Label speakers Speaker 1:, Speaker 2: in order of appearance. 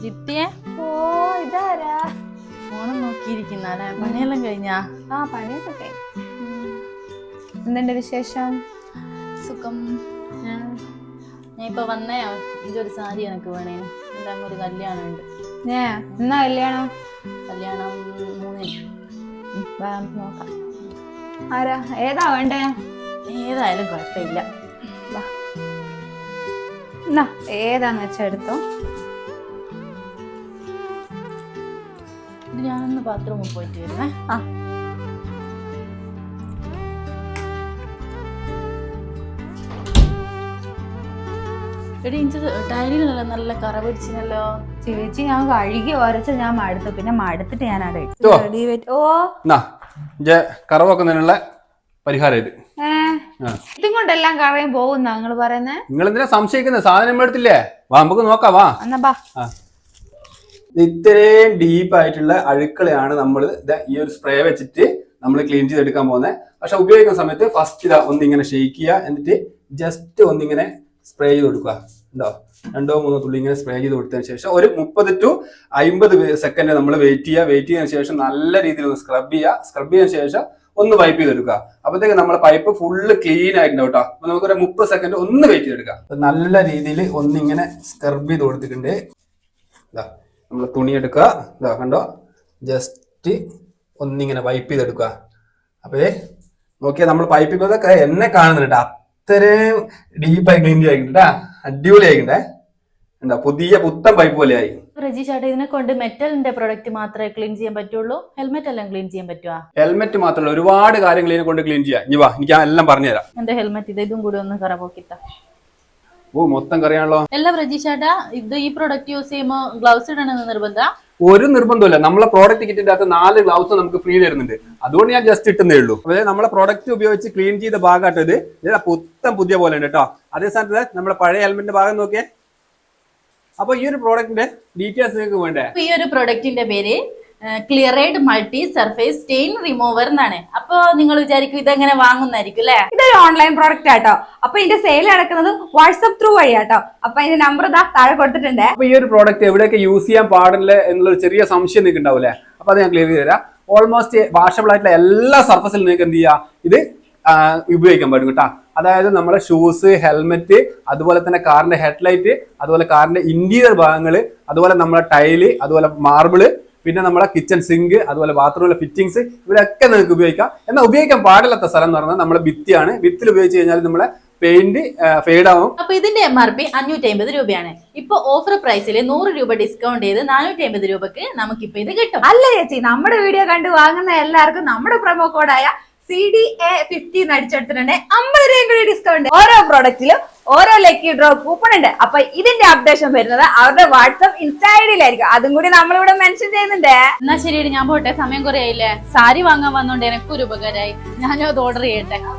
Speaker 1: ജിത്തിയെ
Speaker 2: ഓ ഇതാരാ
Speaker 1: ഫോണും നോക്കിയിരിക്കുന്നല്ലേ? പണിയെല്ലാം കഴിഞ്ഞാ?
Speaker 2: പണിയൊക്കെ കഴിഞ്ഞു. എന്തുണ്ട് വിശേഷം?
Speaker 1: സുഖം. ഞാൻ ഇപ്പൊ വന്നേ. ഇതൊരു സാരി എനിക്ക് വേണേനു. എന്റെ അങ്ങ് ഒരു കല്യാണം ഉണ്ട്.
Speaker 2: എന്നാ കല്യാണം?
Speaker 1: കല്യാണം 3-ന്.
Speaker 2: നോക്കാം. ആരാ ഏതാ വേണ്ടേ?
Speaker 1: ഏതായാലും കുഴപ്പമില്ല.
Speaker 2: എന്നാ ഏതാന്ന് വെച്ചാ എടുത്തോ.
Speaker 1: ഞാനൊന്ന് ബാത്റൂമിൽ പോയിട്ട് വരുന്നേ. എടി ഇഞ്ച് ടൈലിനല്ല നല്ല കറ പിടിച്ചിനല്ലോ.
Speaker 2: ചേച്ചി ഞാൻ കഴുകി ഉരച്ച് ഞാൻ മടുത്തു. പിന്നെ മടുത്തിട്ട് ഞാൻ അവിടെ
Speaker 3: കറവൊക്കുന്നതിനുള്ള പരിഹാരം ഇത്.
Speaker 2: ഇതും കൊണ്ടെല്ലാം കറയും പോകുന്ന നിങ്ങൾ പറയുന്നേ?
Speaker 3: നിങ്ങൾ എന്തിനാ സംശയിക്കുന്നത്? സാധനം എടുത്തില്ലേ? വാ നമുക്ക് നോക്കാം. വാ
Speaker 2: എന്നാ
Speaker 3: ഇത്രയും ഡീപ്പ് ആയിട്ടുള്ള അഴുക്കളെയാണ് നമ്മൾ ഈ ഒരു സ്പ്രേ വെച്ചിട്ട് നമ്മൾ ക്ലീൻ ചെയ്തെടുക്കാൻ പോകുന്നത്. പക്ഷെ ഉപയോഗിക്കുന്ന സമയത്ത് ഫസ്റ്റ് ഇതാ ഒന്നിങ്ങനെ ഷെയ്ക്ക് ചെയ്യുക, എന്നിട്ട് ജസ്റ്റ് ഒന്നിങ്ങനെ സ്പ്രേ ചെയ്ത് കൊടുക്കുക. ഉണ്ടോ? 2-3 തുള്ളി ഇങ്ങനെ സ്പ്രേ ചെയ്ത് കൊടുത്തതിന് ശേഷം ഒരു 30 to 50 സെക്കൻഡ് നമ്മൾ വെയിറ്റ് ചെയ്തതിനു ശേഷം നല്ല രീതിയിൽ ഒന്ന് സ്ക്രബ് ചെയ്തതിനു ശേഷം ഒന്ന് വൈപ്പ് ചെയ്തെടുക്കുക. അപ്പോഴത്തേക്ക് നമ്മുടെ പൈപ്പ് ഫുള്ള് ക്ലീൻ ആയിട്ടുണ്ടാവും കേട്ടോ. അപ്പൊ നമുക്കൊരു 30 സെക്കൻഡ് ഒന്ന് വെയിറ്റ് ചെയ്തെടുക്കാം. നല്ല രീതിയിൽ ഒന്നിങ്ങനെ സ്ക്രബ് ചെയ്ത് കൊടുത്തിട്ടുണ്ട്. ഇതാ നമ്മൾ തുണി എടുക്കുക. ഇതാ കണ്ടോ? ജസ്റ്റ് ഒന്നിങ്ങനെ വൈപ്പ് ചെയ്തെടുക്കുക. അപ്പോഴേ നോക്കിയാൽ നമ്മൾ പൈപ്പ് ഇതൊക്കെ എന്നെ കാണുന്നുണ്ട്. അത്രയും ഡീപ്പായി ക്ലീൻ ആയിട്ടാ, അടിപൊളി ആയിക്കണ്ടേ. എന്താ പുതിയ പുത്തൻ പൈപ്പ് പോലെ ആയി.
Speaker 1: റജി ചേട്ടാ, ഇതിനെ കൊണ്ട് മെറ്റലിന്റെ പ്രൊഡക്റ്റ് മാത്രമേ ക്ലീൻ ചെയ്യാൻ പറ്റുള്ളൂ? ഹെൽമെറ്റ് എല്ലാം ക്ലീൻ ചെയ്യാൻ പറ്റുമോ?
Speaker 3: ഹെൽമെറ്റ് മാത്രമല്ല, ഒരുപാട് കാര്യങ്ങൾ ഇതിനെ കൊണ്ട് ക്ലീൻ ചെയ്യാം. ഇനി വാ, എനിക്ക് എല്ലാം പറഞ്ഞുതരാം.
Speaker 1: എന്റെ ഹെൽമെറ്റ് ഇതും കൂടി ഒന്ന് കറ പോക്കിത്ത.
Speaker 3: ഓ മൊത്തം കറിയാണല്ലോ.
Speaker 1: എല്ലാം റജി ചേട്ടാ, ഈ പ്രൊഡക്റ്റ് യൂസ് ചെയ്യുമ്പോൾ ഗ്ലൗസ് ഇടണമെന്ന് നിർബന്ധം?
Speaker 3: ഒരു നിർബന്ധമില്ല. നമ്മളെ പ്രോഡക്റ്റ് കിറ്റിന്റെ അകത്ത് 4 ഗ്ലൗസ് നമുക്ക് ഫ്രീ തരുന്നുണ്ട്. അതുകൊണ്ട് ഞാൻ ജസ്റ്റ് ഇട്ടുന്നേ ഉള്ളൂ. അതായത് നമ്മളെ പ്രോഡക്റ്റ് ഉപയോഗിച്ച് ക്ലീൻ ചെയ്ത ഭാഗമായിട്ട് ഇത് പുത്തൻ പുതിയ പോലെ ഉണ്ട് കേട്ടോ. അതേ സ്ഥാനത്ത് നമ്മുടെ പഴയ ഹെൽമെറ്റിന്റെ ഭാഗം നോക്കിയേ. അപ്പൊ ഈ ഒരു പ്രോഡക്റ്റിന്റെ ഡീറ്റെയിൽസ് നിങ്ങൾക്ക് വേണ്ടേ?
Speaker 1: ഈ ഒരു പ്രൊഡക്റ്റിന്റെ പേര് ക്ലിയറൈഡ് മൾട്ടി സർഫേസ് സ്റ്റെയിൻ റിമൂവർ എന്നാണ്. അപ്പൊ നിങ്ങൾ വിചാരിക്കും ഇതെങ്ങനെ വാങ്ങുന്നായിരിക്കും അല്ലെ?
Speaker 2: ഇതൊരു ഓൺലൈൻ പ്രോഡക്റ്റ് ആട്ടോ. അപ്പൊ ഇതിന്റെ സെയിൽ നടക്കുന്നത് വാട്സ്ആപ്പ് ത്രൂ വഴിയാട്ടോ. അപ്പൊ അതിന്റെ നമ്പർ താഴെ കൊടുത്തിട്ടുണ്ട്.
Speaker 3: അപ്പൊ ഈ ഒരു പ്രോഡക്റ്റ് എവിടെയൊക്കെ യൂസ് ചെയ്യാൻ പാടില്ല എന്നുള്ള ചെറിയ സംശയം നിങ്ങൾക്ക് ഉണ്ടാവില്ലേ? അപ്പൊ അത് ഞാൻ ക്ലിയർ ചെയ്ത് തരാം. ഓൾമോസ്റ്റ് വാഷബിൾ ആയിട്ടുള്ള എല്ലാ സർഫസിലും നിങ്ങൾക്ക് എന്ത് ചെയ്യാം, ഇത് ഉപയോഗിക്കാൻ പറ്റും കേട്ടോ. അതായത് നമ്മുടെ ഷൂസ്, ഹെൽമെറ്റ്, അതുപോലെ തന്നെ കാറിന്റെ ഹെഡ്ലൈറ്റ്, അതുപോലെ കാറിന്റെ ഇന്റീരിയർ ഭാഗങ്ങള്, അതുപോലെ നമ്മുടെ ടൈല്, അതുപോലെ മാർബിള്, പിന്നെ നമ്മുടെ കിച്ചൺ സിങ്ക്, അതുപോലെ ബാത്റൂമിലെ ഫിറ്റിംഗ്സ്, ഇവരൊക്കെ നിങ്ങൾക്ക് ഉപയോഗിക്കാം. എന്നാൽ ഉപയോഗിക്കാൻ പാടില്ലാത്ത സ്ഥലം എന്ന് പറഞ്ഞാൽ നമ്മുടെ ഭിത്തിയാണ്. ഭിത്തിൽ ഉപയോഗിച്ച് കഴിഞ്ഞാൽ നമ്മളെ പെയിന്റ് ഫെയ്ഡ് ആവും.
Speaker 1: അപ്പൊ ഇതിന്റെ MRP 550 രൂപയാണ്. ഇപ്പൊ ഓഫർ പ്രൈസിൽ 100 രൂപ ഡിസ്കൗണ്ട് ചെയ്ത് 450 രൂപക്ക് നമുക്കിപ്പോ ഇത് കിട്ടും.
Speaker 2: അല്ല ചേച്ചി, നമ്മുടെ വീഡിയോ കണ്ട് വാങ്ങുന്ന എല്ലാവർക്കും നമ്മുടെ പ്രൊമോ കോഡായ CDA50 അടിച്ചെടുത്തിട്ടുണ്ട് 50 രൂപയും കൂടി ഡിസ്കൗണ്ട്. ഓരോ പ്രോഡക്റ്റിലും ഓരോ ലക്കി ഡ്രോ കൂപ്പൺ ഉണ്ട്. അപ്പൊ ഇതിന്റെ അപ്ഡേഷൻ വരുന്നത് അവരുടെ വാട്സ്ആപ്പ് ഇൻസ്റ്റാ ഐഡിയിലായിരിക്കും. അതും കൂടി നമ്മളിവിടെ മെൻഷൻ ചെയ്യുന്നുണ്ട്.
Speaker 1: എന്നാ ശരി, ഞാൻ പോട്ടെ. സമയം കുറേ ആയില്ലേ. സാരി വാങ്ങാൻ വന്നോണ്ട് എനക്കൊരു ഉപകാരമായി. ഞാനും അത് ഓർഡർ ചെയ്യട്ടെ.